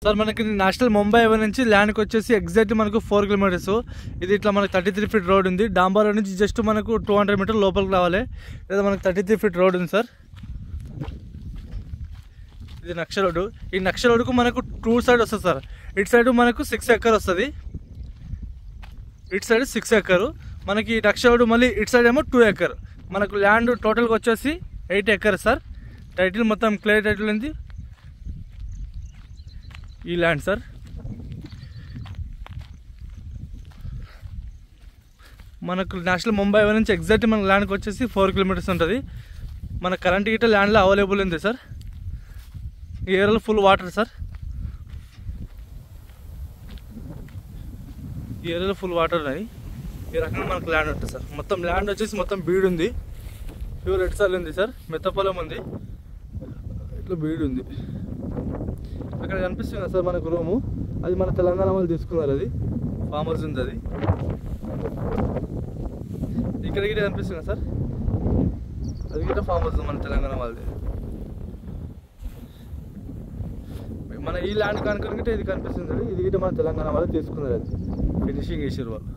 Sir మనకి national Mumbai highway నుంచి ల్యాండ్కి వచ్చేసి ఎగ్జాక్ట్లీ మనకు 4 కిలోమీటర్స్. ఇది ఇట్లా మనకు 33 ఫీట్ రోడ్ ఉంది. డాంబాలో నుంచి జస్ట్ మనకు 200 మీటర్ లోపలికి రావాలి. లేదా మనకు 33 ఫీట్ రోడ్ ఉంది సార్. ఇది నక్ష రోడ్డు. ఈ నక్ష రోడ్డుకు మనకు 2 సైడ్ వస్తుంది సార్. ఇటు సైడ్ మనకు 6 ఎకర్ వస్తుంది. ఇటు సైడ్ 6 ఎకర్ మనకి నక్ష రోడ్డు. మళ్ళీ ఇటు సైడ్ ఏమో 2 ఎకర్. మనకు ల్యాండ్ టోటల్గా వచ్చేసి 8 ఎకర్ సార్. టైటిల్ మొత్తం క్లియర్ టైటిల్ ఉంది ఈ ల్యాండ్ సార్. మనకు నేషనల్ ముంబై హైవే నుంచి ఎగ్జాక్ట్ మన ల్యాండ్కి వచ్చేసి 4 కిలోమీటర్స్ ఉంటుంది. మన కరెంట్ గిట్ట ల్యాండ్లో అవైలబుల్ ఉంది సార్. ఈ ఏరియాలో ఫుల్ వాటర్ సార్. ఈ ఏరియాలో ఫుల్ వాటర్ ఉన్నాయి. ఈ రకంగా మనకు ల్యాండ్ ఉంటుంది సార్. మొత్తం ల్యాండ్ వచ్చేసి మొత్తం బీడ్ ఉంది. ప్యూర్ రెడ్ సాల్ ఉంది సార్. మెత్తపొలం ఉంది. ఇట్లా బీడ్ ఉంది. అక్కడ కనిపిస్తుంది సార్ మనకు రూము. అది మన తెలంగాణ వాళ్ళు తీసుకున్నారు. అది ఫామ్ హౌస్ ఉంది. అది ఇక్కడ గిట్ట కనిపిస్తుంది సార్. అది గిట్ట ఫామ్ హౌస్ మన తెలంగాణ వాళ్ళది. మన ఈ ల్యాండ్ కనుక ఇది కనిపిస్తుంది. ఇది గిట్ట మన తెలంగాణ వాళ్ళు తీసుకున్నారు. అది ఫినిషింగ్ చేసారు వాళ్ళు.